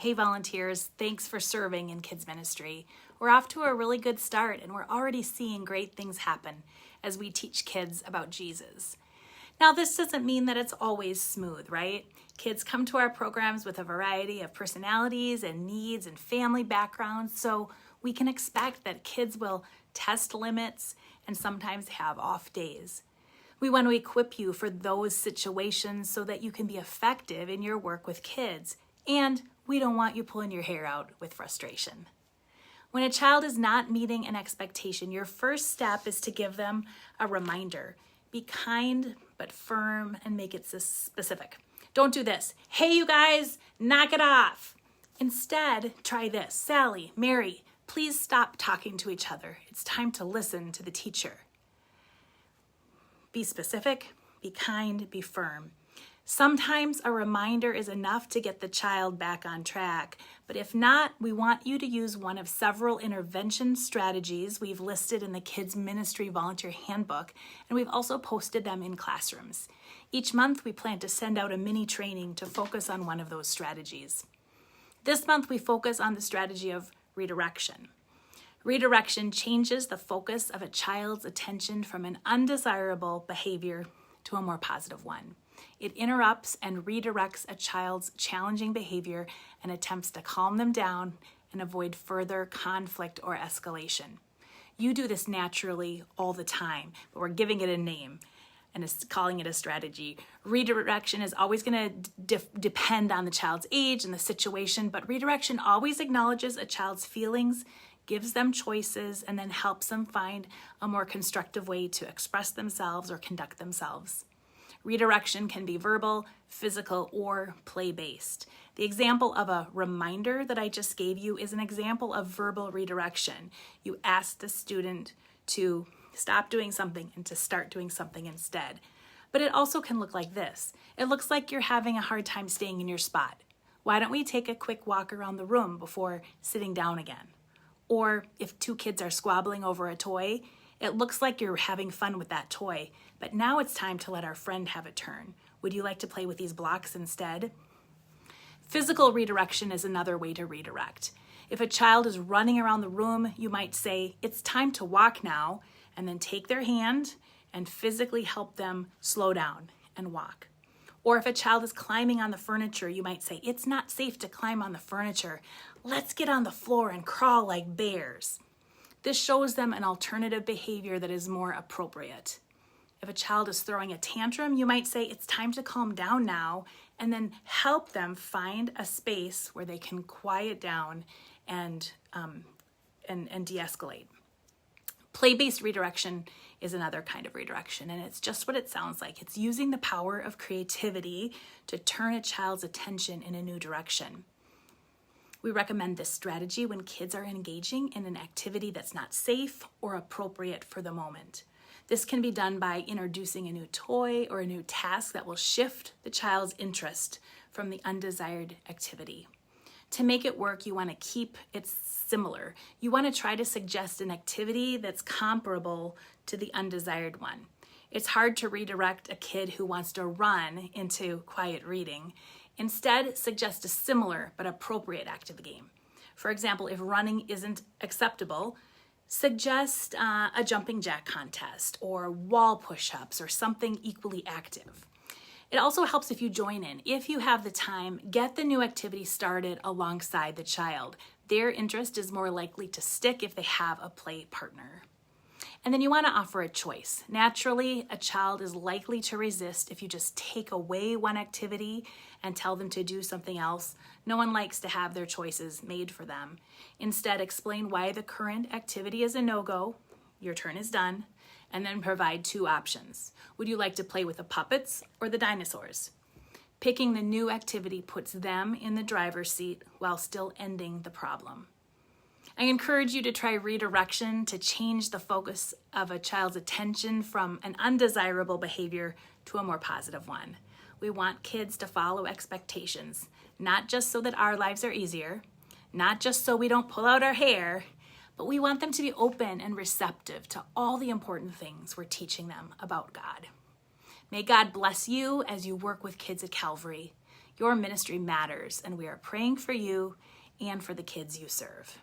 Hey volunteers, thanks for serving in kids ministry. We're off to a really good start and we're already seeing great things happen as we teach kids about Jesus. Now this doesn't mean that it's always smooth, right? Kids come to our programs with a variety of personalities and needs and family backgrounds, so we can expect that kids will test limits and sometimes have off days. We want to equip you for those situations so that you can be effective in your work with kids, and we don't want you pulling your hair out with frustration. When a child is not meeting an expectation, your first step is to give them a reminder. Be kind but firm and make it specific. Don't do this. Hey, you guys, knock it off. Instead, try this. Sally, Mary, please stop talking to each other. It's time to listen to the teacher. Be specific, be kind, be firm. Sometimes a reminder is enough to get the child back on track, but if not, we want you to use one of several intervention strategies we've listed in the Kids Ministry Volunteer Handbook, and we've also posted them in classrooms. Each month, we plan to send out a mini training to focus on one of those strategies. This month, we focus on the strategy of redirection. Redirection changes the focus of a child's attention from an undesirable behavior to a more positive one. It interrupts and redirects a child's challenging behavior and attempts to calm them down and avoid further conflict or escalation. You do this naturally all the time, but we're giving it a name and calling it a strategy. Redirection is always going to depend on the child's age and the situation, but redirection always acknowledges a child's feelings, gives them choices, and then helps them find a more constructive way to express themselves or conduct themselves. Redirection can be verbal, physical, or play-based. The example of a reminder that I just gave you is an example of verbal redirection. You ask the student to stop doing something and to start doing something instead. But it also can look like this. It looks like you're having a hard time staying in your spot. Why don't we take a quick walk around the room before sitting down again? Or if two kids are squabbling over a toy, it looks like you're having fun with that toy, but now it's time to let our friend have a turn. Would you like to play with these blocks instead? Physical redirection is another way to redirect. If a child is running around the room, you might say, "It's time to walk now," and then take their hand and physically help them slow down and walk. Or if a child is climbing on the furniture, you might say, "It's not safe to climb on the furniture. Let's get on the floor and crawl like bears." This shows them an alternative behavior that is more appropriate. If a child is throwing a tantrum, you might say, "It's time to calm down now," and then help them find a space where they can quiet down and de-escalate. Play-based redirection is another kind of redirection, and it's just what it sounds like. It's using the power of creativity to turn a child's attention in a new direction. We recommend this strategy when kids are engaging in an activity that's not safe or appropriate for the moment. This can be done by introducing a new toy or a new task that will shift the child's interest from the undesired activity. To make it work, you want to keep it similar. You want to try to suggest an activity that's comparable to the undesired one. It's hard to redirect a kid who wants to run into quiet reading. Instead, suggest a similar but appropriate active game. For example, if running isn't acceptable, suggest a jumping jack contest or wall push-ups or something equally active. It also helps if you join in. If you have the time, get the new activity started alongside the child. Their interest is more likely to stick if they have a play partner. And then you want to offer a choice. Naturally, a child is likely to resist if you just take away one activity and tell them to do something else. No one likes to have their choices made for them. Instead, explain why the current activity is a no-go, your turn is done, and then provide two options. Would you like to play with the puppets or the dinosaurs? Picking the new activity puts them in the driver's seat while still ending the problem. I encourage you to try redirection to change the focus of a child's attention from an undesirable behavior to a more positive one. We want kids to follow expectations, not just so that our lives are easier, not just so we don't pull out our hair, but we want them to be open and receptive to all the important things we're teaching them about God. May God bless you as you work with kids at Calvary. Your ministry matters, and we are praying for you and for the kids you serve.